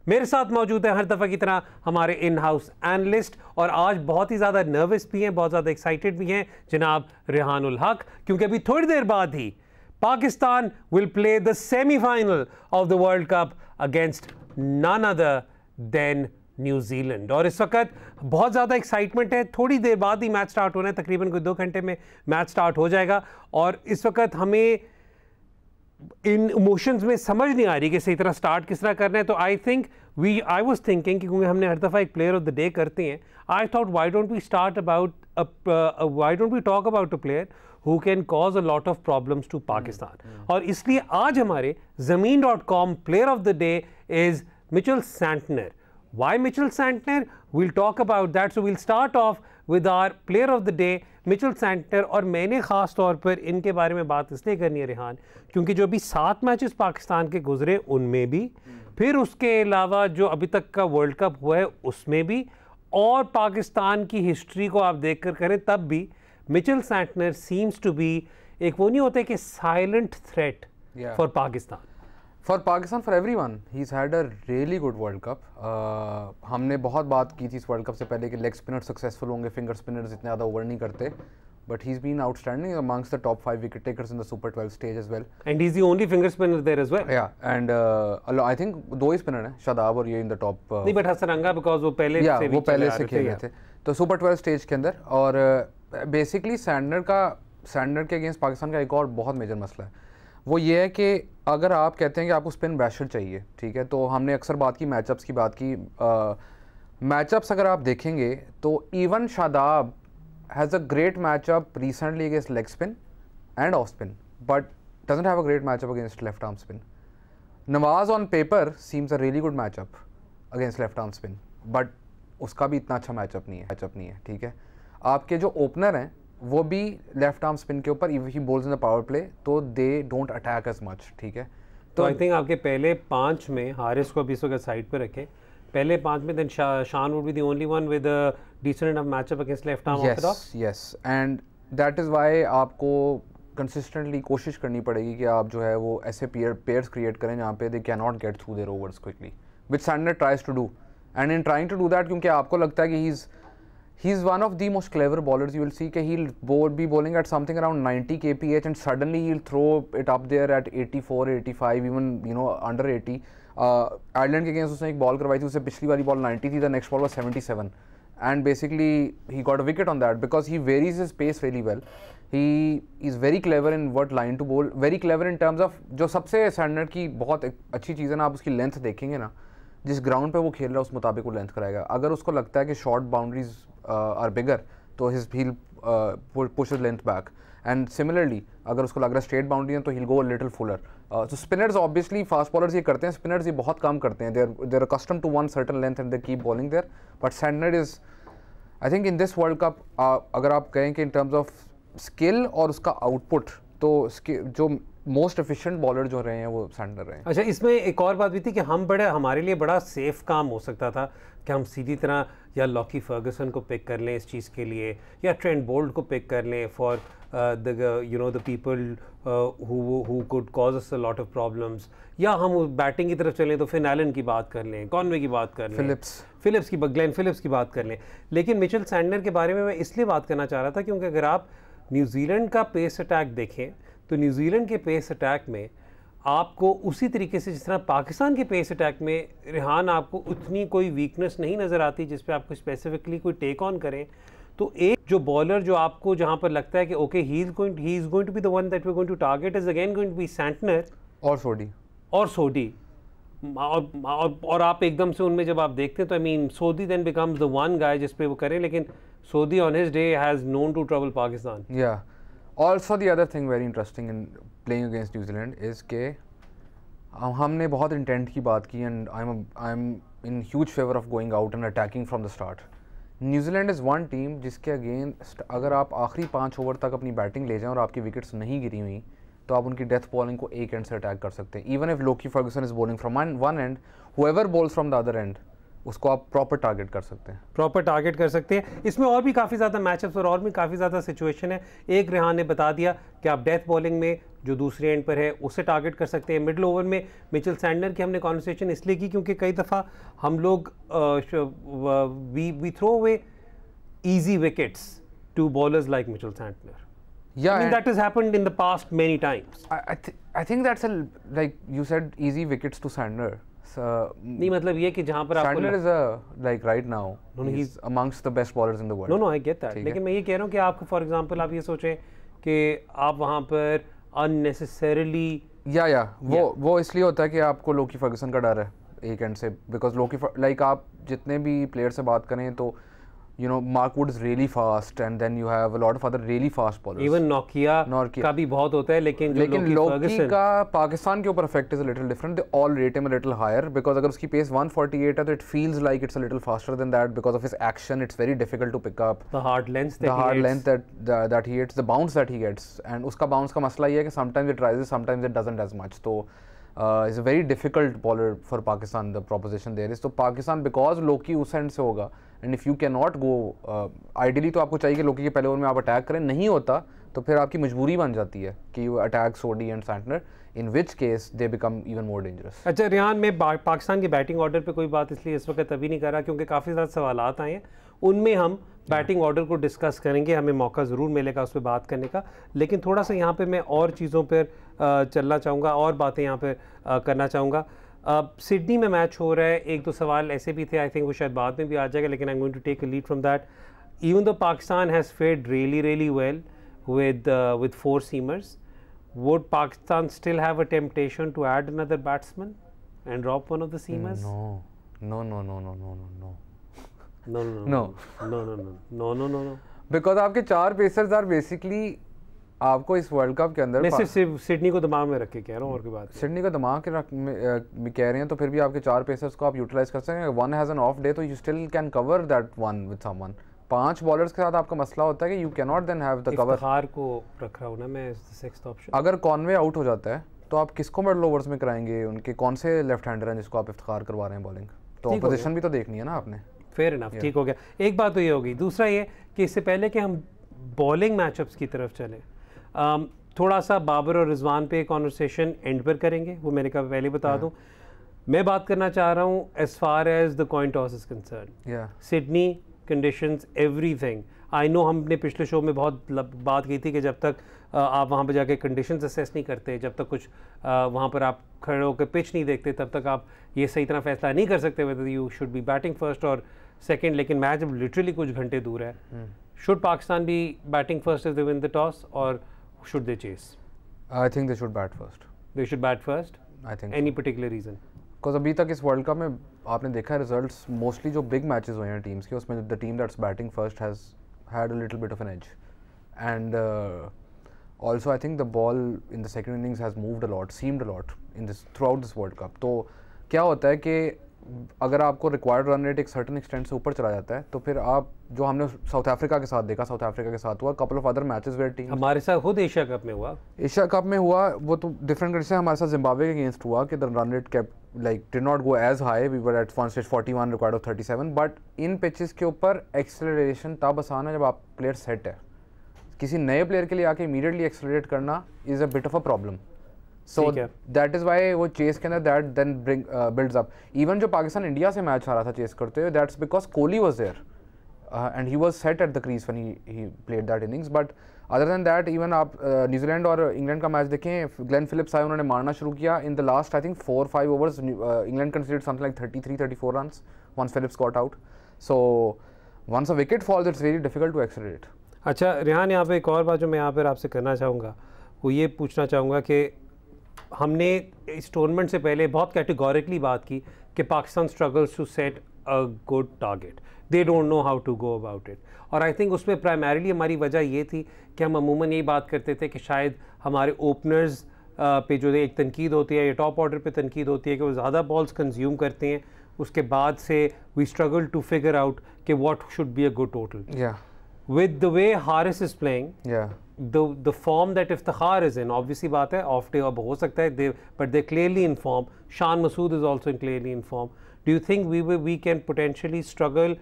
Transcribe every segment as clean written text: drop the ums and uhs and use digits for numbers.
मेरे साथ मौजूद है हर दफ़ा की तरह हमारे इन हाउस एनालिस्ट और आज बहुत ही ज़्यादा नर्वस भी हैं, बहुत ज़्यादा एक्साइटेड भी हैं, जनाब रेहानुल हक, क्योंकि अभी थोड़ी देर बाद ही Pakistan will play the semifinal of the world cup against none other than New Zealand. और इस वक्त बहुत ज़्यादा एक्साइटमेंट है। थोड़ी देर बाद ही मैच स्टार्ट होना है, तकरीबन कोई 2 घंटे में मैच स्टार्ट हो जाएगा। और इस वक्त हमें इन इमोशंस में समझ नहीं आ रही कि सही तरह स्टार्ट किस तरह करना है। तो आई वाज थिंकिंग कि क्योंकि हमने हर दफ़ा एक प्लेयर ऑफ द डे करते हैं, I thought why don't we talk about a player who can cause a lot of problems to Pakistan. और इसलिए आज हमारे ज़मीन.com player of the day is Mitchell Santner. Why Mitchell Santner? We'll talk about that. So we'll start off with our player of the day, Mitchell Santner. और मैंने ख़ास तौर पर इनके बारे में बात इसलिए करनी है रेहान, क्योंकि जो अभी 7 मैचेस पाकिस्तान के गुजरे उनमें भी, फिर उसके अलावा जो अभी तक का वर्ल्ड कप हुआ है उसमें भी, और पाकिस्तान की हिस्ट्री को आप देख कर करें तब भी Mitchell Santner seems to be एक वो नहीं होते कि silent threat for Pakistan, for everyone. He has had a really good world cup. हमने बहुत बात की थी इस वर्ल्ड कप से पहले कि लेग स्पिनर सक्सेसफुल होंगे, फिंगर स्पिनर्स इतने ज़्यादा ओवर नहीं करते, but he is been outstanding amongst the top 5 wicket takers in the super 12 stage as well, and he is the only finger spinner there as well. या and I think 2 ही spinner हैं, शादाब और ये in the top. नहीं, but Hasaranga because वो पहले से खेल रहे थे तो सुपर 12 स्टेज के अंदर। और बेसिकली सैंटनर के अगेंस्ट पाकिस्तान का एक और बहुत मेजर मसला है, वो ये है कि अगर आप कहते हैं कि आपको स्पिन बैशर चाहिए, ठीक है, तो हमने अक्सर बात की मैचअप्स की बात की। मैचअप्स अगर आप देखेंगे तो even Shadab has a great matchup recently against leg spin and off spin, but doesn't have a great matchup against left arm spin. Nawaz on paper seems a really good matchup against left arm spin, but उसका भी इतना अच्छा matchup नहीं है, ठीक है। आपके जो ओपनर हैं वो भी लेफ्ट आर्म स्पिन के ऊपर, if he bowls in the power play तो they don't attack as much, ठीक है। तो आई थिंक आपके पहले 5 में हारिस को भी इस वक्त साइड पे रखें, पहले 5 में then Shan would be the only one with a decent enough matchup against left arm orthodox. Yes, and that is why आपको कंसिस्टेंटली कोशिश करनी पड़ेगी कि आप जो है वो ऐसे पेयर्स क्रिएट करें जहाँ पे they can not get through their overs quickly, which Santner tries to do. And in trying to do that, क्योंकि आपको लगता है कि he's one of the most clever bowlers, you will see कि he'll be bowling at something around 90 kph and suddenly he'll throw it up there at 84, 85, even under 80. Ireland के against उसने एक ball करवाई थी, उससे पिछली वाली बॉल 90 थी, the next ball was 77 and basically he got a wicket on that because he varies his pace really well. He is very clever in what line to bowl, very clever in terms of जो सबसे Santner की बहुत अच्छी चीज़ है ना, आप उसकी length देखेंगे ना, जिस ग्राउंड पे वो खेल रहा है उस मुताबिक वो लेंथ कराएगा। अगर उसको लगता है कि शॉर्ट बाउंड्रीज आर बिगर तो he'll push his length back, and similarly अगर उसको लग रहा है स्ट्रेट बाउंड्री है तो he'll go a little fuller. So spinners obviously fast bowlers ये करते हैं, स्पिनर्स ये बहुत कम करते हैं, they're accustomed to one certain length and they keep bowling there, but Santner is I think in this World Cup अगर आप कहें कि in terms of skill और उसका आउटपुट तो जो मोस्ट एफिशिएंट बॉलर जो रहे हैं वो सैंटनर रहे हैं। अच्छा, इसमें एक और बात भी थी कि हमारे लिए बड़ा सेफ काम हो सकता था कि हम सीधी तरह या लॉकी फर्गसन को पिक कर लें इस चीज़ के लिए, या ट्रेंट बोल्ट को पिक कर लें for the people who could cause us a lot of problems, या हम बैटिंग की तरफ चलें तो फिन एलन की बात कर लें, कॉनवे की बात कर लें, ग्लेन फिलिप्स की बात कर लें। लेकिन मिचेल सैंटनर के बारे में मैं इसलिए बात करना चाह रहा था क्योंकि अगर आप न्यूजीलैंड का पेस अटैक देखें तो न्यूजीलैंड के पेस अटैक में आपको उसी तरीके से जिस तरह पाकिस्तान के पेस अटैक में रेहान आपको उतनी कोई वीकनेस नहीं नज़र आती जिस पे आपको स्पेसिफिकली कोई टेक ऑन करें। तो एक जो बॉलर जो आपको जहाँ पर लगता है कि okay he is going to be the one that we are going to target is again going to be Santner और सोडी। और आप एकदम से उनमें जब आप देखते हैं तो I mean Sodhi then becomes the one guy जिस पे वो करें, लेकिन Sodhi on his day has known to trouble Pakistan. या Also the other thing very interesting in playing against New Zealand is कि हमने बहुत इंटेंट की बात की and I'm in huge favor of going out and attacking from the start. New Zealand is one team जिसके against अगर आप आखिरी 5 ओवर तक अपनी बैटिंग ले जाएं और आपकी विकेट्स नहीं गिरी हुई तो आप उनकी डेथ बॉलिंग को एक एंड से अटैक कर सकते हैं। Even if Loki Ferguson is bowling from one end, whoever bowls from the other end उसको आप प्रॉपर टारगेट कर सकते हैं। प्रॉपर टारगेट कर सकते हैं। इसमें और भी काफ़ी ज़्यादा मैचअप्स और भी काफ़ी ज़्यादा सिचुएशन है। एक रेहान ने बता दिया कि आप डेथ बॉलिंग में जो दूसरे एंड पर है उसे टारगेट कर सकते हैं। मिडल ओवर में मिचेल सैंडलर की हमने कॉन्वर्सेशन इसलिए की क्योंकि कई दफ़ा हम लोग we throw away easy wickets to bowlers like Mitchell Santner. Yeah, I mean, that has happened in the past many times. I think that's like you said, easy wickets to Sandner. So, नहीं मतलब ये कि जहाँ पर आपको Sandner is like right now he's amongst the best bowlers in the world. No, I get that. लेकिन मैं ये कह रहा हूँ कि आपको फॉर एग्जांपल आप ये सोचें कि आप वहाँ पर unnecessarily वो इसलिए होता है कि आपको लोकी फर्गसन का डर है एक एंड से, बिकॉज लोकी लाइक आप जितने भी प्लेयर से बात करें तो you know Mark Wood is really fast and then you have a lot of other really fast bowlers. Even Nokia का भी बहुत होता है लेकिन लोकी का पाकिस्तान के ऊपर effect is a little different. They all rate him a little higher because अगर उसकी pace 148 है तो it feels like it's a little faster than that because of his action. It's very difficult to pick up. The hard length that he hits, the bounce that he gets, and उसका bounce का मसला ये है कि sometimes it rises, sometimes it doesn't as much. तो is a very difficult bowler for Pakistan. The proposition there is, so Pakistan because Loki उस end से होगा, and if you cannot go, ideally तो आपको चाहिए कि लोकी के पहले ओवर में आप अटैक करें, नहीं होता तो फिर आपकी मजबूरी बन जाती है कि you attack Sodhi and Santner, in which case they become even more dangerous. अच्छा रेहान, मैं पाकिस्तान के बैटिंग ऑर्डर पे कोई बात इसलिए इस वक्त अभी नहीं कर रहा क्योंकि काफ़ी ज़्यादा सवालात आए हैं, उनमें हम बैटिंग ऑर्डर को डिस्कस करेंगे, हमें मौका ज़रूर मिलेगा उस पर बात करने का। लेकिन थोड़ा सा यहाँ पे मैं और चीज़ों पर चलना चाहूँगा और बातें यहाँ पे करना चाहूँगा। सिडनी में मैच हो रहा है, एक दो सवाल ऐसे भी थे, आई थिंक वो शायद बाद में भी आ जाएगा, लेकिन I am going to take a lead from that. Even though Pakistan has fared really well with four seamers, would Pakistan still have a temptation to add another batsman and drop one of the seamers? No. Because आपके चार pacers are basically आपको इस world cup के अंदर, मैं सिर्फ Sydney को दिमाग में रख के कह रहा हूँ और कोई बात नहीं। सिडनी को दिमाग के में कह रहे हैं तो फिर भी आपके चार पेसर्स को आप यूटिलाइज कर सकते हैं। One has an off day तो you still can cover that one with someone. पांच बॉलर्स के साथ आपका मसला होता है कि you can not then have the cover. Iftikhar को रख रहा हूँ ना मैं सिक्स्थ ऑप्शन। अगर कॉनवे आउट हो जाता है तो आप किसको मिडल ओवर्स में कराएंगे? उनके कौन से लेफ्ट हैंडर हैं जिसको आप इफ्तिखार करवा रहे हैं बॉलिंग? तो ऑपोजिशन भी तो देखनी है ना आपने। फेयर इनफ, ठीक हो गया। एक बात तो ये होगी। दूसरा ये कि इससे पहले कि हम बॉलिंग मैचअप्स की तरफ चलें, थोड़ा सा बाबर और रिजवान पे कॉन्वर्सेशन एंड पर करेंगे, वो मैंने कहा पहले बता दूं। मैं बात करना चाह रहा हूँ as far as the coin toss is concern, Sydney conditions everything. I know हमने पिछले शो में बहुत बात की थी कि जब तक आप वहाँ पर जाके कंडीशंस असेस नहीं करते, जब तक कुछ वहाँ पर आप खड़े होकर पिच नहीं देखते, तब तक आप ये सही तरह फैसला नहीं कर सकते whether you should be batting first और सेकंड। लेकिन मैच अब लिटरली कुछ घंटे दूर है। Should Pakistan B batting first if they win the toss और should they chase? I think they should bat first. They should bat first? I think Any particular reason? Because अभी तक इस वर्ल्ड कप में आपने देखा है रिजल्ट्स, मोस्टली जो big matches हुए हैं टीम्स के, उसमें the team that's batting first has had a little bit of an edge, and also I think the ball in the second innings has moved a lot, seemed a lot in this throughout this world cup. तो क्या होता है कि अगर आपको required run rate एक certain extent से ऊपर चला जाता है तो फिर आप, जो हमने साउथ अफ्रीका के साथ देखा, साउथ अफ्रीका के साथ हुआ, couple of other matches where team, हमारे साथ खुद एशिया कप में हुआ, एशिया कप में हुआ, वो तो डिफरेंट कंडीशन, हमारे साथ जिम्बाब्वे के अगेंस्ट हुआ कि the run rate kept like did not go as high, we were at one stage 41 required of 37, but in pitches के ऊपर एक्सेलरेशन तब आसान है जब आप प्लेयर सेट है। किसी नए प्लेयर के लिए आके इमीडिएटली एक्सेलरेट करना is a bit of a problem. So that is why वो चेस के अंदर that then builds up. Even जो पाकिस्तान इंडिया से मैच आ रहा था चेस करते हुए, that's because Kohli was there and he was set at the crease when he played that innings. But other than that, even आप न्यूजीलैंड और इंग्लैंड का match देखें, ग्लेन फिलिप्स आए, उन्होंने मारना शुरू किया। In the last I think 4-5 overs, England conceded something like 33-34 runs once Phillips got out. So once a wicket falls, it's very difficult to accelerate. अच्छा रेहान, यहाँ पे एक और बात जो मैं यहाँ पर आपसे करना चाहूँगा वो ये पूछना चाहूँगा कि हमने इस टूर्नामेंट से पहले बहुत कैटेगोरिकली बात की कि Pakistan struggles to set a good target, they don't know how to go about it. और आई थिंक उसमें प्राइमरीली हमारी वजह ये थी कि हम अमूमन यही बात करते थे कि शायद हमारे ओपनर्स पे जो एक तनकीद होती है या टॉप ऑर्डर पे तनकीद होती है कि वो ज़्यादा बॉल्स कंज्यूम करते हैं, उसके बाद से we struggle to figure out कि what should be a good total. With the way Haris is playing, the form that Iftikhar is in, obviously बात है ऑफ डे अब हो सकता है, but they're clearly in form. Shan Masood is also clearly in form. Do you think we can potentially struggle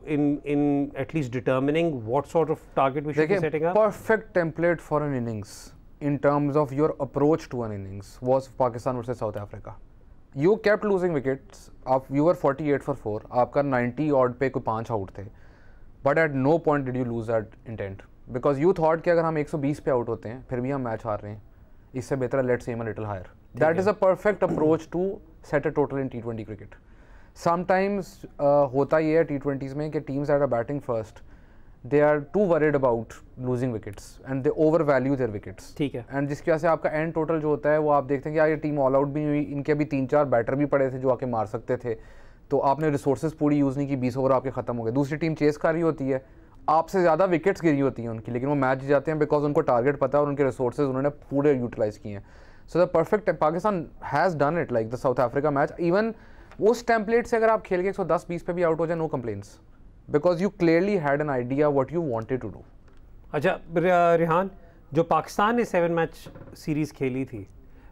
in at least determining what sort of target we should be setting up? Perfect template for an innings in terms of your approach to an innings was Pakistan versus South Africa. You kept losing wickets. You were 48 for 4. आपका 90 odd पे कोई 5 out थे. But at no point did you lose that intent. Because you thought कि अगर हम 120 पे out होते हैं फिर भी हम मैच हार रहे हैं, इससे बेहतर है let's aim a little higher. That is a perfect approach to set a total in T20 cricket. Sometimes होता ये है T20s में कि teams that are batting first, they are too worried about losing wickets and they overvalue their wickets. ठीक है. And जिसकी वजह से आपका end total जो होता है वो आप देखते हैं कि यार ये टीम ऑल आउट भी हुई, इनके भी 3-4 बैटर भी पड़े थे जो आके मार सकते थे, तो आपने रिसोर्सेज पूरी यूज़ नहीं की, 20 ओवर आपके ख़त्म हो गए. दूसरी टीम चेस कर रही होती है, आपसे ज़्यादा विकेट्स गिरी होती हैं उनकी, लेकिन वो मैच जाते हैं बिकॉज उनको टारगेट पता है और उनके रिसोर्सेज उन्होंने पूरे यूटिलाइज़ किए हैं. So the perfect Pakistan has done it like the south Africa match. Even उस टेम्पलेट से अगर आप खेल के 110-20 पे भी आउट हो जाए, no complaints, because you clearly had an idea what you wanted to do. अच्छा रेहान, जो पाकिस्तान ने 7 मैच सीरीज़ खेली थी,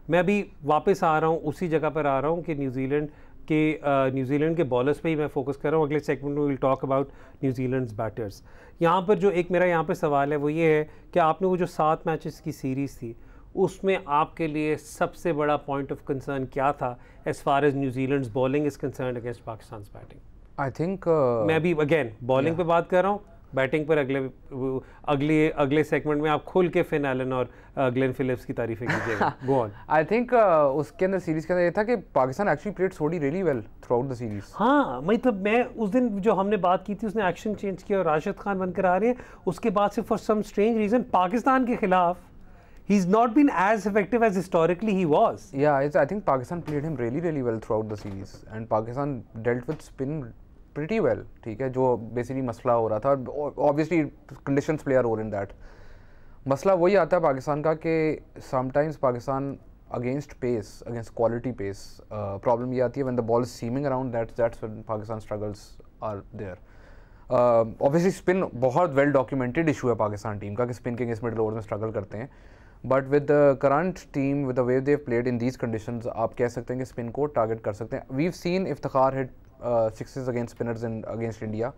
मैं अभी वापस आ रहा हूँ, उसी जगह पर आ रहा हूँ कि न्यूजीलैंड के बॉलर्स पे ही मैं फोकस कर रहा हूँ. अगले सेगमेंट में will talk about New Zealand's batters. यहाँ पर जो एक मेरा यहाँ पर सवाल है वो ये है कि आपने वो जो 7 मैचेस की सीरीज़ थी उसमें आपके लिए सबसे बड़ा पॉइंट ऑफ कंसर्न क्या था as far as New Zealand's bowling is concern against Pakistan batting? I think मैं अभी अगेन बॉलिंग पे बात कर रहा हूँ, बैटिंग पर अगले सेगमेंट में आप खुल के फिन एलन और ग्लेन फिलिप्स की तारीफें कीजिएगा. Go on. आई थिंक उसके अंदर सीरीज के अंदर ये था कि Pakistan actually played Sodhi really well throughout the series. हाँ, मतलब मैं उस दिन जो हमने बात की थी उसने एक्शन चेंज किया और राशिद खान बनकर आ रहे हैं. उसके बाद से for some strange reason Pakistan के खिलाफ he's not been as effective as historically he was. Yeah, I think Pakistan played him really well throughout the series and Pakistan dealt with spin pretty well. ठीक है, जो basically मसला हो रहा था, obviously conditions play a role in that. मसला वही आता है पाकिस्तान का कि sometimes Pakistan against pace, against quality pace, problem ये आती है when the ball is seaming around, that's when Pakistan struggles are there. Obviously spin बहुत well documented issue है पाकिस्तान टीम का कि spin के against middle overs में struggle करते हैं. But with the current team with the way they played in these conditions आप कह सकते हैं कि स्पिन को टारगेट कर सकते हैं. We've seen Iftikhar hit sixes against spinners in against India.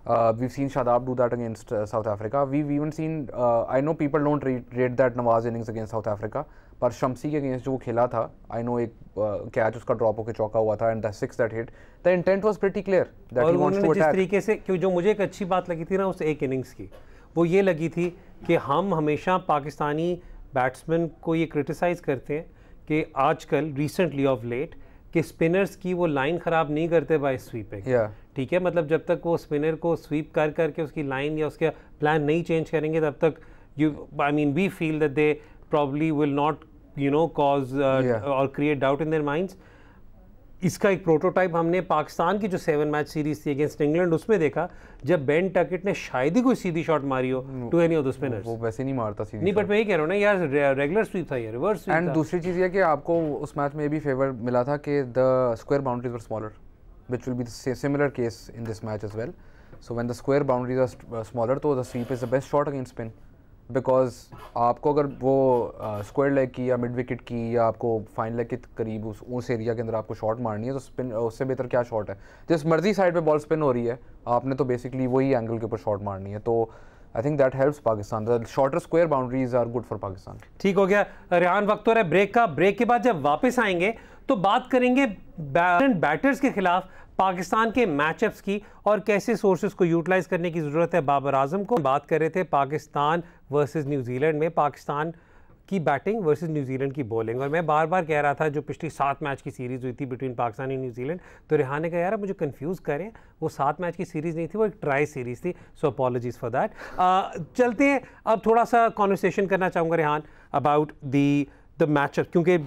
We've seen Shadab do that against South Africa. We've even seen I know people don't rate that Nawaz innings against South Africa, पर Shamsi के against जो वो खेला था, I know एक catch उसका drop होकर चौका हुआ था and the 6 that hit, the intent was pretty clear that he wants to attack. जिस तरीके से क्यों जो मुझे एक अच्छी बात लगी थी ना उस एक इनिंग्स की, वो ये लगी थी कि हम हमेशा पाकिस्तानी बैट्समैन को ये क्रिटिसाइज़ करते हैं कि आजकल रिसेंटली ऑफ लेट कि स्पिनर्स की वो लाइन ख़राब नहीं करते बाय स्वीपिंग. ठीक है, मतलब जब तक वो स्पिनर को स्वीप कर करके उसकी लाइन या उसका प्लान नहीं चेंज करेंगे तब तक I mean we feel that they probably will not cause और create doubt in their minds. इसका एक प्रोटोटाइप हमने पाकिस्तान की जो 7 मैच सीरीज थी अगेंस्ट इंग्लैंड उसमें देखा, जब बेन टकेट ने शायद ही कोई सीधी शॉट मारी हो to any of the spinners. वो वैसे नहीं मारता सीधी नहीं, बट मैं ये कह रहा हूँ ना यार, रेगुलर स्वीप था ये, रिवर्स स्वीप. एंड दूसरी चीज़ ये कि आपको उस मैच में ये भी फेवर मिला था कि the square boundaries were smaller, which will be the similar case in this match as well. So when the square boundaries are smaller तो the sweep is the best shot against spin, because आपको अगर वो square leg की या mid wicket की या आपको fine leg के करीब उस एरिया के अंदर आपको शॉट मारनी है तो स्पिन उससे बेहतर क्या शॉट है. जिस मर्जी साइड पे बॉल स्पिन हो रही है आपने तो बेसिकली वही एंगल के ऊपर शॉट मारनी है. तो I think that helps Pakistan. The shorter square boundaries are good for Pakistan. ठीक हो गया रेहान, वक्त हो रहा है ब्रेक का. ब्रेक के बाद जब वापस आएंगे तो बात करेंगे बैटर्स के खिलाफ पाकिस्तान के मैचअप्स की और कैसे सोर्सेज को यूटिलाइज करने की ज़रूरत है बाबर आजम को. बात कर रहे थे पाकिस्तान वर्सेस न्यूजीलैंड में, पाकिस्तान की बैटिंग वर्सेस न्यूजीलैंड की बॉलिंग. और मैं बार बार कह रहा था जो पिछली 7 मैच की सीरीज़ हुई थी बिटवीन पाकिस्तान एंड न्यूजीलैंड, तो रेहान ने कहा यार मुझे कंफ्यूज करें, वो 7 मैच की सीरीज़ नहीं थी, वो एक ट्राई सीरीज़ थी. सो अपॉलॉजीज़ फॉर दैट. चलते हैं अब थोड़ा सा कॉन्वर्सेशन करना चाहूँगा रेहान अबाउट द मैचअप, क्योंकि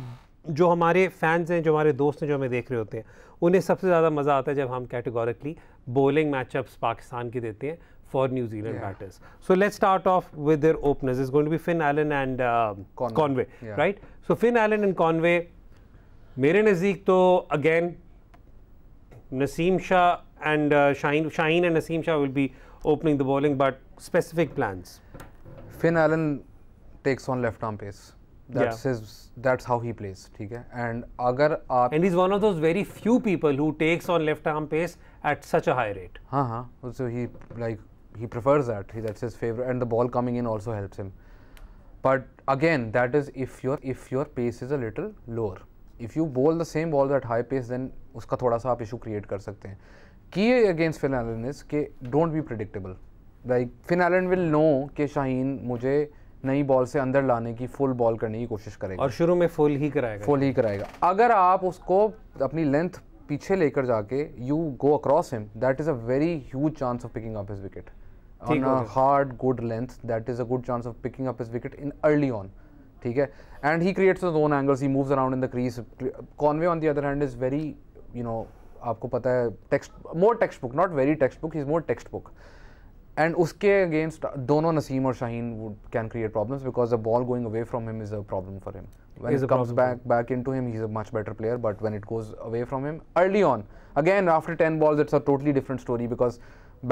जो हमारे फैंस हैं, जो हमारे दोस्त हैं, जो हमें देख रहे होते हैं, उन्हें सबसे ज़्यादा मज़ा आता है जब हम कैटेगोरिकली बॉलिंग मैचअप्स पाकिस्तान के देते हैं for New Zealand batters. So let's start off with their openers. It's going to be Finn Allen and Conway, right? So Finn Allen and Conway, मेरे नज़दीक तो again Naseem Shah and Shaheen and Naseem Shah will be opening the bowling, but specific plans. Finn Allen takes on left arm pace that's how he plays, ठीक है. And अगर आप and he's one of those very few people who takes on left arm pace at such a high rate. हाँ, so he prefers that. That's his favorite, and the ball coming in also helps him. But again, that is if your pace is a little lower. If you bowl the same ball at high pace, then उसका थोड़ा सा आप issue create कर सकते हैं. Key against Finn Allen is कि don't be predictable. Like Finn Allen will know कि शाहीन मुझे नई बॉल से अंदर लाने की फुल बॉल करने की कोशिश करेगा और शुरू में फुल ही कराएगा. अगर आप उसको अपनी लेंथ पीछे लेकर जाके you go across him, that is a very huge chance of picking up his wicket on a hard good length. That is a good chance of picking up his wicket in early on, ठीक है. And he creates his own angles, he moves around in the crease. Conway on the other hand is very, you know, आपको पता है, more textbook, not very text book, he is more text book. And उसके against दोनों नसीम और Shaheen can create problems because the ball going away from him is a problem for him. When it comes back into him, he's a much better player. But when it goes away from him early on, again after 10 balls, it's a totally different story because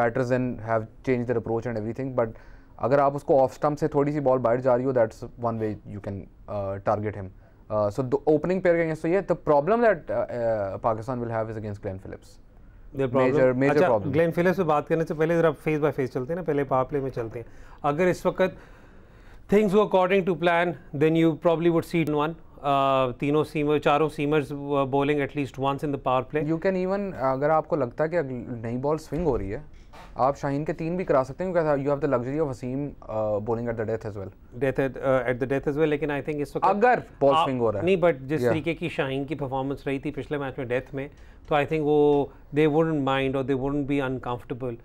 batters then have changed their approach and everything. But अगर आप उसको off stump से थोड़ी सी ball बाहर जा रही हो, that's one way you can target him. So the opening pair against, so yeah, the problem that Pakistan will have is against Glenn Phillips. Major problem. Glenn Phillips पे बात करने से पहले जरा फेस बाय फेस चलते हैं ना, पहले पावर प्ले में चलते हैं. अगर इस वक्त things go according to plan, then you probably would see one चारों seamers bowling at least once in the power play. You can even, अगर आपको लगता है कि नई बॉल स्विंग हो रही है, आप शाहीन के 3 भी करा सकते हैं क्योंकि you have the luxury of Wasim bowling at the death as well. लेकिन आई थिंक इस वक्त अगर बॉल स्विंग हो रहा है नहीं, बट जिस तरीके की शाहीन की परफॉर्मेंस रही थी पिछले मैच में डेथ में, तो आई थिंक वो दे वुडंट माइंड और they wouldn't be uncomfortable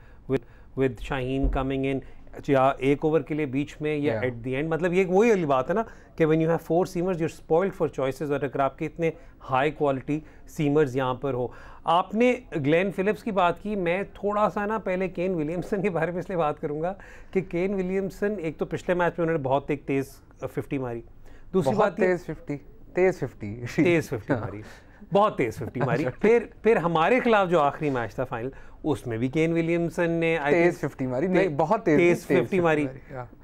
with Shaheen coming in या एक ओवर के लिए बीच में या एट द एंड. मतलब ये वही वाली बात है ना कि when you have 4 seamers you are spoiled for choices. और अगर आपके इतने हाई क्वालिटी सीमर्स यहाँ पर हो. आपने ग्लेन फिलिप्स की बात की, मैं थोड़ा सा ना पहले केन विलियमसन के बारे में इसलिए बात करूँगा कि केन विलियमसन एक तो पिछले मैच में उन्होंने बहुत एक तेज़ 50 मारी. दूसरी बात तेज़ 50 मारी, बहुत तेज़ 50 मारी. फिर हमारे खिलाफ जो आखिरी मैच था फाइनल, उसमें भी केन विलियमसन ने तेज़ 50 मारी. नहीं, बहुत तेज़ 50 मारी.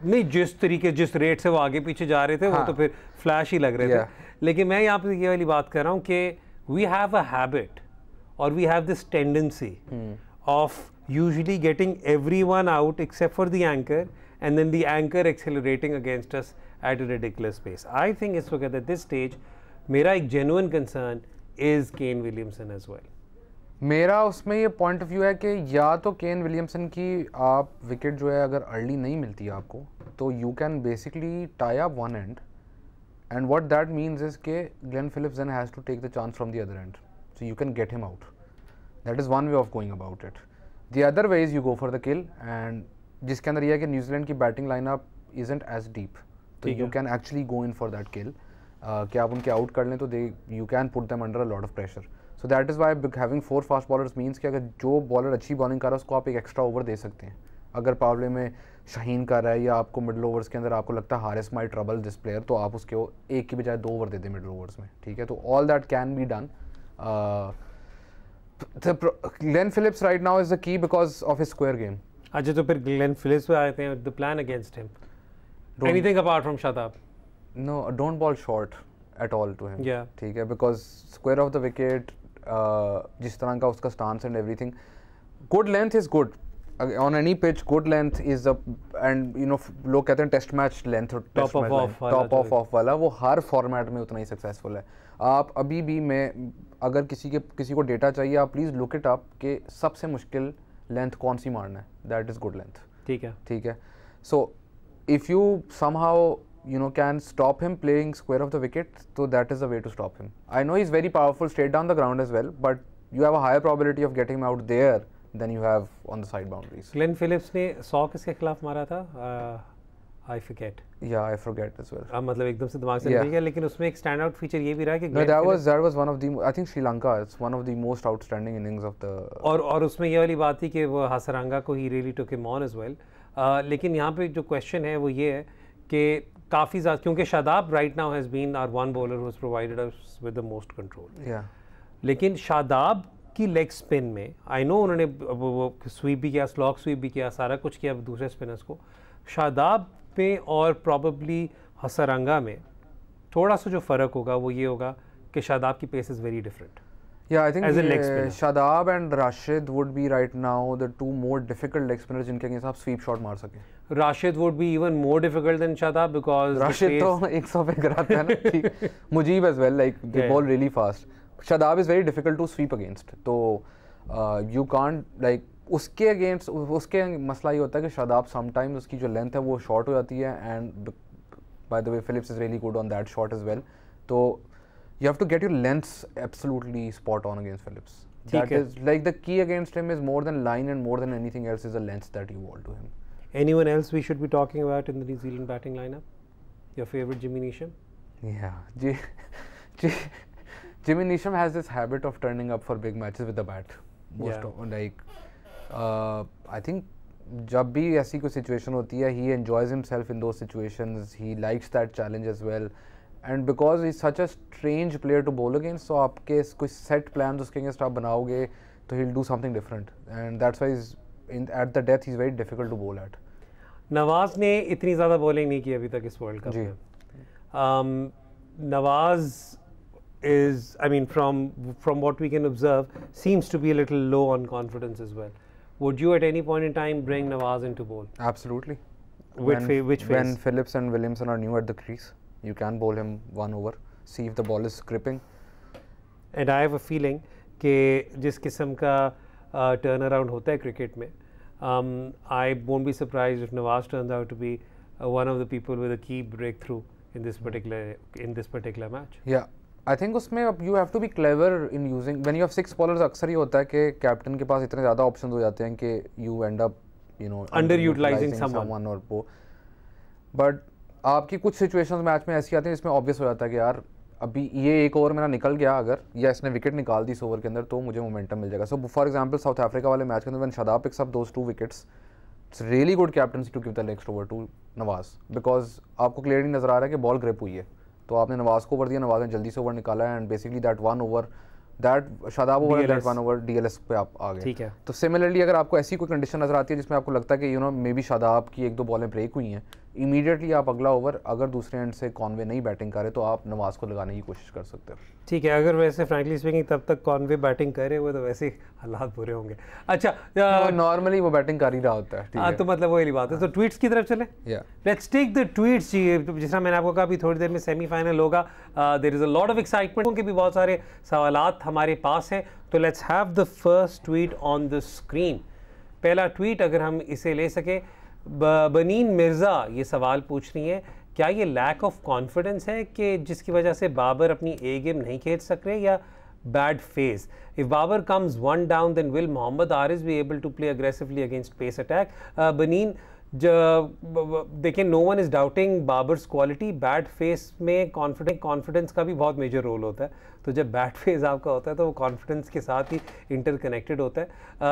नहीं, जिस रेट से वो आगे पीछे जा रहे थे वो तो फिर फ्लैश ही लग रहे थे. लेकिन मैं यहाँ पर ये वाली बात कर रहा हूँ कि we have a habit or we have this tendency of usually getting everyone out except for the anchor, and then the anchor accelerating against us at a ridiculous pace. I think it's okay at this stage. मेरा एक genuine concern is Kane Williamson as well. मेरा उसमें ये point of view है कि या तो Kane Williamson की आप विकेट जो है अगर अर्ली नहीं मिलती है आपको, तो you can basically tie up one end, and what that means is के Glenn Phillips then has to take the chance from the other end. So you can get him out. That is one way of going about it. The other way is you go for the kill, and जिसके अंदर यह है कि New Zealand की batting lineup isn't as deep, तो you can actually go in for that kill. कि आप उनके आउट कर लें तो you can put them under a lot of pressure. So that is why having 4 fast bowlers means कि अगर जो बॉलर अच्छी बॉलिंग कर रहा है उसको आप एक एक्स्ट्रा ओवर दे सकते हैं. अगर पावर प्ले में शाहीन कर रहा है या आपको मिडल ओवर्स के अंदर आपको लगता है Haris might trouble this player, तो आप उसके एक की बजाय 2 ओवर दे दें मिडल ओवर्स में, ठीक है. तो all that can be done. Glenn Phillips right now is the key because of his square game. अच्छा, तो फिर Glenn Phillips पे आते हैं. The plan against him. Anything apart from Shadab? No, don't ball short at all to him. Yeah. ठीक है, because square of the wicket, जिस तरह का उसका stance and everything, good length is good. On any pitch, good length is a, and you know, लोग कहते हैं test match length और टॉप ऑफ वाला वो हर फॉर्मेट में उतना ही सक्सेसफुल है. आप अभी भी मैं अगर किसी को डेटा चाहिए, आप प्लीज़ लुक इट अप कि सबसे मुश्किल लेंथ कौन सी मारना है. That is good length. ठीक है. So if you somehow you know can stop him playing square of the wicket, so that is the way to stop him. I know he's very powerful straight down the ground as well, but you have a higher probability of getting him out there than you have on the side boundaries. Glenn Phillips ने 100 किसके खिलाफ मारा था? I forget. Yeah, I forget as well. मतलब एकदम से दिमाग से निकल गया. लेकिन उसमें एक स्टैंड आउट फीचर ये भी रहा है कि no, that was one of the, I think Sri Lanka, it's one of the most outstanding innings of the. और उसमें ये वाली बात थी कि वो हसरंगा को he really took him on as well. लेकिन यहाँ पे जो क्वेश्चन है वो ये है कि काफ़ी ज़्यादा, क्योंकि Shadab right now has been our one bowler who has provided us with the most control. लेकिन शादाब की लेग स्पिन में आई नो उन्होंने वो स्वीप भी किया, स्लॉक स्वीप भी किया, सारा कुछ किया दूसरे स्पिनर्स को. शादाब पे और प्रॉबली हसरंगा में थोड़ा सा जो फ़र्क होगा वो ये होगा कि शादाब की pace is very different. Yeah, I think As a leg spinner. Shadab and Rashid would be right now the two more difficult leg spinners जिनके अगेंस्ट आप sweep shot मार सके. Rashid would be even more difficult than Shadab because Rashid तो 100 पे कराता है ना ठीक. Mujib as well, like they ball really fast. Shadab is very difficult to sweep against. तो you can't like उसके अगेंस्ट उसके मसला ये होता है कि शादाब समटाइम्स उसकी जो लेंथ है वो शॉर्ट हो जाती है and by the way Phillips is really good on that shot as well. तो you have to get your lengths absolutely spot on against Phillips. That is like the key against him is more than line and more than anything else is the lengths that you ball to him. Anyone else we should be talking about in the New Zealand batting lineup? Your favorite Jimmy Neesham? Yeah, Jimmy Neesham has this habit of turning up for big matches with the bat. I think जब भी ऐसी कोई situation होती है, he enjoys himself in those situations. He likes that challenge as well. And because he's such a strange player to bowl against, so आपके कोई set plans उसके against आप बनाओगे तो he'll do something different. And that's why at the death he's very difficult to bowl at. Nawaz ने इतनी ज़्यादा bowling नहीं की अभी तक इस वर्ल्ड कप में. Nawaz is, I mean, from what we can observe, seems to be a little low on confidence as well. Would you at any point in time bring Nawaz into bowl? Absolutely. Which phase? When Phillips and Williamson are new at the crease, you can bowl him one over, see if the ball is gripping. And I have a feeling कि जिस किस्म का turnaround होता है cricket में, I won't be surprised if Nawaz turns out to be one of the people with a key breakthrough in this particular match. Yeah, I think उसमें you have to be clever in using when you have 6 bowlers. अक्सर ही होता है कि captain के पास इतने ज़्यादा options हो जाते हैं कि you end up underutilizing someone or both. But आपकी कुछ सिचुएशंस मैच में ऐसी आती हैं जिसमें ऑब्वियस हो जाता है कि यार अभी ये एक ओवर मेरा निकल गया अगर या इसने विकेट निकाल दी इस ओवर के अंदर तो मुझे मोमेंटम मिल जाएगा. So for example South Africa वाले मैच के अंदर when Shadab picks up those 2 wickets, it's really good captaincy to give the next over to Nawaz because आपको क्लियरली नजर आ रहा है कि बॉल ग्रिप हुई है तो आपने नवाज को ओवर दिया, नवाज ने जल्दी से ओवर निकाला and basically that one over that Shadab over that one over DLS पे आप आ गए. ठीक है. तो सिमिलरली अगर आपको ऐसी कोई कंडीशन नजर आती है जिसमें आपको लगता है कि मे बी शादाब की 1-2 बॉलें ब्रेक हुई हैं, इमीडिएटली आप अगला ओवर अगर दूसरे एंड से कॉनवे नहीं बैटिंग करे तो आप नवाज को लगाने की कोशिश कर सकते हो. ठीक है. अगर वैसे फ्रैंकली स्पीकिंग तब तक कॉनवे बैटिंग करे हुए तो वैसे हालात बुरे होंगे. अच्छा, नॉर्मली वो बैटिंग कर ही रहा होता है. हाँ, तो मतलब वही वाली बात है. तो ट्वीट्स की तरफ चले. Let's take the tweets. जिस तरह मैंने आपको कहा अभी थोड़ी देर में सेमीफाइनल होगा. There is a lot of excitement उनके भी बहुत सारे सवालात हमारे पास हैं. तो let's have the first tweet on the screen. पहला ट्वीट अगर हम इसे ले सके, बनीन मिर्ज़ा ये सवाल पूछ रही हैं, क्या ये लैक ऑफ कॉन्फिडेंस है कि जिसकी वजह से बाबर अपनी ए गेम नहीं खेल सक रहे या bad phase? If Babar comes 1 down then will Mohammad Haris be able to play aggressively against pace attack? बनीन, देखिए, no one is doubting Babar's quality. Bad phase में कॉन्फिडेंस का भी बहुत मेजर रोल होता है. तो जब बैड फेज आपका होता है तो वो कॉन्फिडेंस के साथ ही इंटरकनेक्टेड होता है.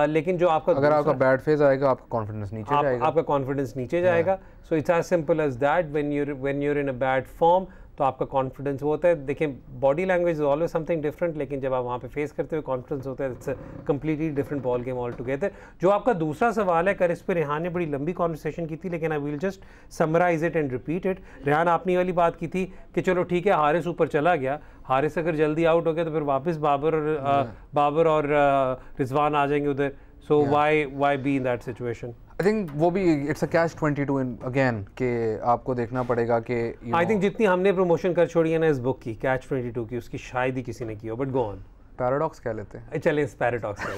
लेकिन जो आपका अगर आपका बैड फेज आएगा आपका कॉन्फिडेंस नीचे जाएगा. आपका कॉन्फिडेंस नीचे जाएगा. So it's as simple as that. When you're in a bad form तो आपका कॉन्फिडेंस वो होता है. देखिए, body language is always something different, लेकिन जब आप वहाँ पे फेस करते हुए कॉन्फिडेंस होता है, it's a completely different ball game all together. जो आपका दूसरा सवाल है, कर इस पर रेहान ने बड़ी लंबी कॉन्वर्सेशन की थी, लेकिन I will just summarize it and repeat it. Rehan, आपने वाली बात की थी कि चलो ठीक है, हारिस ऊपर चला गया, हारिस अगर जल्दी आउट हो गया तो फिर वापस बाबर और रिजवान आ जाएंगे उधर. So why be in that situation? I think वो भी it's a catch-22 in again कि आपको देखना पड़ेगा कि I think जितनी हमने प्रमोशन कर छोड़ी है ना इस बुक की catch-22 की, उसकी शायद ही किसी ने की हो. But go on. पैराडॉक्स कह लेते हैं. चलें इस पैराडॉक्स कह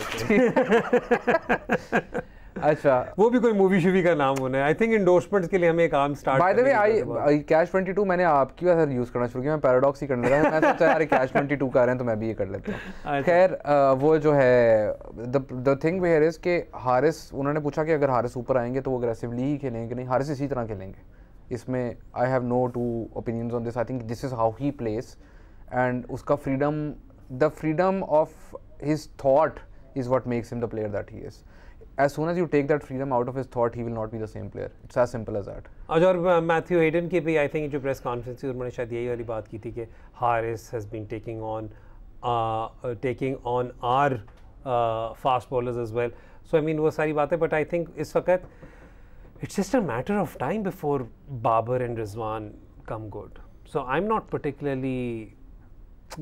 अच्छा, वो भी कोई मूवी शूवी का नाम होना है. आई थिंक इंडोर्समेंट्स के लिए हमें काम start. Bye the way I catch-22 मैंने आपकी वजह से यूज़ करना शुरू किया. मैं पैराडॉक्स ही करने लगा. मैं सोचा यार catch-22 कर रहे हैं तो मैं भी ये कर लेता हूँ. खैर, वो जो है द थिंग वेयर इज़ कि हारिस, उन्होंने पूछा कि अगर हारिस ऊपर आएंगे तो वो अग्रेसिवली ही खेलेंगे कि नहीं. हारिस इसी तरह खेलेंगे. इसमें I have no two opinions on this. I think this is how he plays and उसका freedom, the freedom of his thought is what makes him the player that he is. As soon as you take that freedom out of his thought, he will not be the same player. It's as simple as that. और Matthew Hayden की भी I think जो press conference थी उन्होंने शायद यही वाली बात की थी कि Haris has been taking on our fast bowlers as well. So I mean वो सारी बातें. बट आई थिंक इस वक्त it's just a matter of time before Babar and Rizwan come good. So I'm not particularly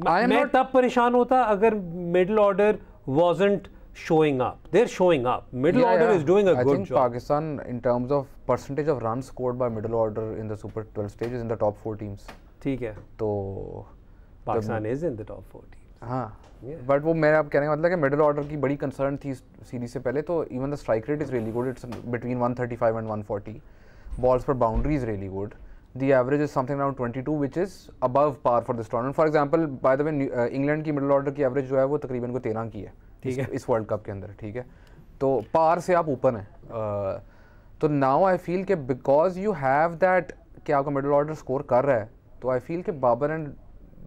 मैं तब परेशान होता अगर middle order wasn't showing up. They're showing up. Middle order is doing a good job. I think Pakistan, in terms of percentage of runs scored by middle order in the Super 12 stage, is in the top 4 teams. ठीक है. तो Pakistan is in the top 4 teams. हाँ. But वो मेरा अब कहने का मतलब कि मिडिल ऑर्डर की बड़ी कंसर्न थी सीरीज से पहले, तो even the strike rate is really good. It's between 135 and 140. Balls पर boundary is really good. The average is something around 22, which is above par for this tournament. For example, by the way, England की middle order की average जो है वो तकरीबन को 13 की है इस वर्ल्ड कप के अंदर. ठीक है, तो पार से आप ऊपर हैं. तो नाउ आई फील कि बिकॉज यू हैव दैट कि आपका मिडिल ऑर्डर स्कोर कर रहा है, तो आई फील कि Babar and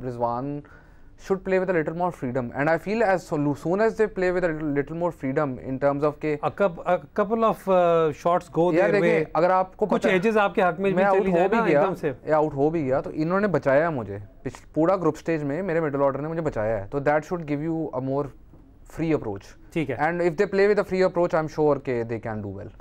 Rizwan should play with a little more freedom, and I feel as soon as they play with a little more freedom in terms of के a couple of shots go their way. अगर आपको कुछ edges आपके हक में भी चली जाए ना एकदम से, आउट हो भी गया, तो इन्होंने बचाया है मुझे पूरा ग्रुप स्टेज में. मेरे मिडिल ऑर्डर ने मुझे बचाया है, तो that should give you a more free approach. ठीक है, and if they play with a free approach, I'm sure के they can do well.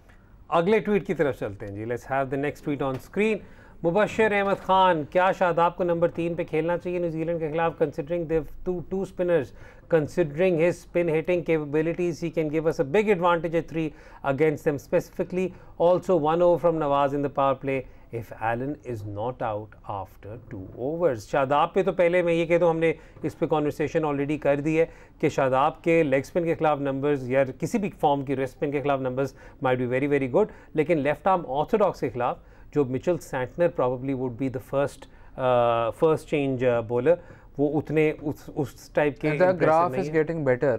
अगले ट्वीट की तरफ चलते हैं जी. Let's have the next tweet on screen. Mubashar Ahmad Khan, क्या शादाब को नंबर 3 पे खेलना चाहिए न्यूजीलैंड के खिलाफ, considering the two spinners, considering his spin hitting capabilities, he can give us a big advantage at 3 against them, specifically also 1 over from Nawaz in the power play if Allen is not out after 2 overs. Shadab पे तो पहले मैं ये कह दूँ, हमने इस पे कॉन्वर्सेशन ऑलरेडी कर दी है कि शादाब के लेग स्पिन के खिलाफ नंबर्स या किसी भी फॉर्म की रेस्ट स्पिन के खिलाफ numbers might be very very good, लेकिन लेफ्ट आर्म ऑर्थोडॉक्स के खिलाफ जो Mitchell Santner probably would be the first change bowler, वो उतने उस टाइप के. The graph is getting better,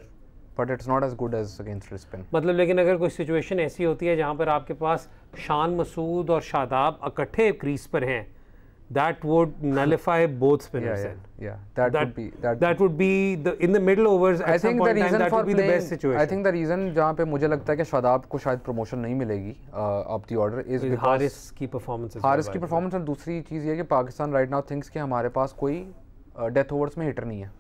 but it's not as good as against spin. मतलब लेकिन अगर कोई सिचुएशन ऐसी होती है जहाँ पर आपके पास शान मसूद और शादाब इकट्ठे क्रीज पर हैं, that would nullify both spinners. That would be in the middle overs at some point in time, that would be the best situation. I think the reason जहाँ पे मुझे लगता है कि शादाब को शायद प्रमोशन नहीं मिलेगी up the order is because Haris की परफॉर्मेंस और दूसरी चीज़ ये कि पाकिस्तान right now thinks कि हमारे पास कोई डेथ ओवर्स में हिटर नहीं है.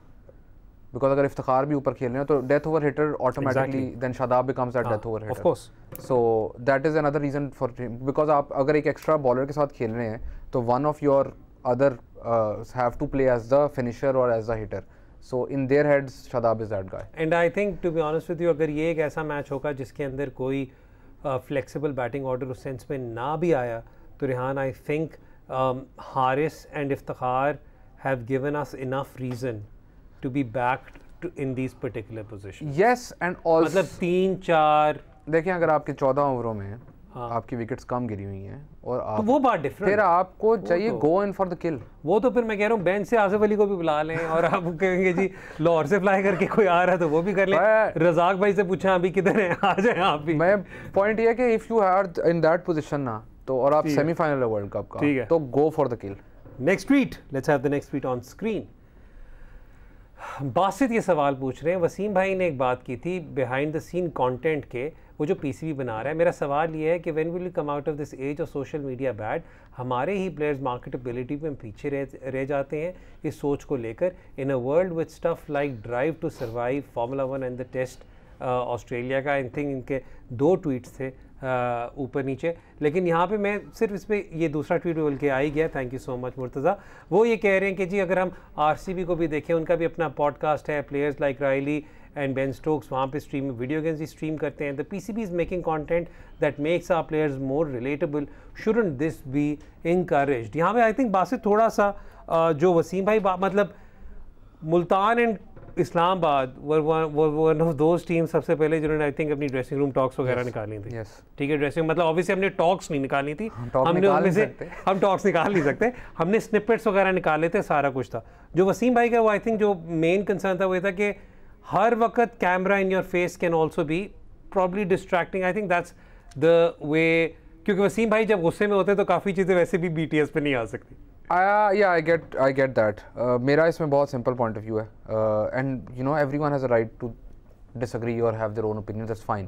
बिकॉज अगर इफ्तिखार भी ऊपर खेल रहे हैं तो death over hitter automatically then Shadab becomes that death over hitter. Of course, so that is another reason for, because आप अगर एक एक्स्ट्रा बॉलर के साथ खेल रहे हैं तो one of your other have to play as the finisher और as the hitter. So in their heads Shadab is that guy. And I think to be honest with you, अगर ये एक ऐसा मैच होगा जिसके अंदर कोई फ्लेक्सिबल बैटिंग ऑर्डर उस सेंस में ना भी आया, तो रिहान I think Haris and Iftikhar have given us enough reason to be backed in these particular positions. Yes, and also मतलब 3-4 देखिए, अगर आपके 14 ओवरों में आपकी विकेट्स कम गिरी हुई हैं और आप तो वो बात डिफरेंट, फिर आपको चाहिए गो इन फॉर द किल. वो तो फिर मैं कह रहा हूँ बेंच से आसिफ अली को भी बुला लें और आप कहेंगे जी लाहौर से फ्लाई करके कोई आ रहा है तो वो भी कर लें. रजाक भाई से पूछा अभी किधर है, आ जाए आप भी. मैं पॉइंट ये है कि if you are in that position ना, तो और आप सेमीफाइनल है वर्ल्ड कप का, तो go for the kill. Next tweet, let's have the next tweet on screen. Basit ये सवाल पूछ रहे हैं, वसीम भाई ने एक बात की थी बिहाइंड द सीन कंटेंट के, वो जो पीसीबी बना रहा है. मेरा सवाल ये है कि when will you come out of this age of social media bad, हमारे ही प्लेयर्स मार्केटेबिलिटी में पीछे रह जाते हैं इस सोच को लेकर. In a world with stuff like drive to survive, formula 1 and the test Australia का. आई थिंक इनके 2 ट्वीट्स थे ऊपर नीचे, लेकिन यहाँ पे मैं सिर्फ इस पर ये दूसरा ट्वीट बोल के आ ही गया. Thank you so much Murtaza. वो ये कह रहे हैं कि जी अगर हम आरसीबी को भी देखें, उनका भी अपना पॉडकास्ट है, players like Rilee and Ben Stokes वहाँ पे स्ट्रीम वीडियो गेम्स ही स्ट्रीम करते हैं. The PCB is making content that makes our players more relatable. Shouldn't this be encouraged? यहाँ पे आई थिंक बासित थोड़ा सा जो वसीम भाई मतलब Multan and Islamabad one of those team सबसे पहले जिन्होंने आई थिंक अपनी ड्रेसिंग रूम टॉक्स वगैरह निकाली थी. ठीक है, ड्रेसिंग मतलब ऑब्वियसली हमने टॉक्स नहीं निकाली थी, हमने उनमें से हम टॉक्स निकाल नहीं सकते, हमने स्निपेट्स वगैरह निकाले थे, सारा कुछ था. जो वसीम भाई का वो आई थिंक जो मेन कंसर्न था वो ये था कि हर वक्त camera in your face can also be probably distracting. I think that's the way, क्योंकि वसीम भाई जब गुस्से में होते हैं तो काफ़ी चीज़ें वैसे भी BTS पे नहीं आ सकती. Yeah, I get that. मेरा इसमें बहुत सिंपल पॉइंट ऑफ व्यू है, and you know everyone has a right to disagree or have their own opinion. That's fine.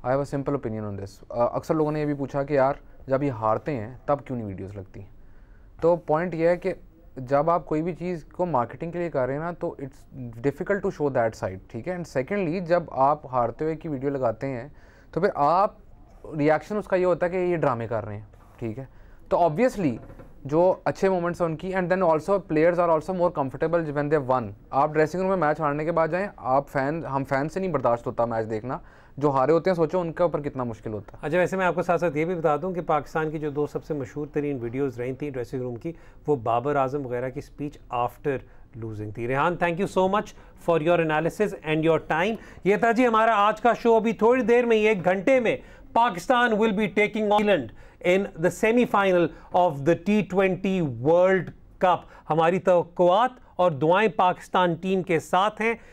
I have a simple opinion on this. अक्सर लोगों ने ये भी पूछा कि यार जब ये हारते हैं तब क्यों नहीं वीडियोस लगती. तो पॉइंट ये है कि जब आप कोई भी चीज़ को मार्केटिंग के लिए कर रहे हैं ना, तो it's difficult to show that side. ठीक है, एंड सेकेंडली जब आप हारते हुए की वीडियो लगाते हैं तो फिर आप रिएक्शन उसका ये होता है कि ये ड्रामे कर रहे हैं. ठीक है, तो ऑब्वियसली जो अच्छे मोमेंट्स हैं उनकी, and then also players are also more comfortable when they won. आप ड्रेसिंग रूम में मैच हारने के बाद जाएं, आप हम फैन से नहीं बर्दाश्त होता मैच देखना, जो हारे होते हैं सोचो उनके ऊपर कितना मुश्किल होता है। अच्छा, वैसे मैं आपको साथ साथ ये भी बता दूं कि पाकिस्तान की जो 2 सबसे मशहूर तरीन वीडियोज़ रही थी ड्रेसिंग रूम की, वो बाबर आजम वगैरह की स्पीच आफ्टर लूजिंग थी। Rehan, thank you so much for your analysis and your time. ये था जी हमारा आज का शो। अभी थोड़ी देर में ही 1 घंटे में Pakistan will be taking England in the semi-final of the T20 World Cup। हमारी तवक्कुआत और दुआएं पाकिस्तान टीम के साथ हैं।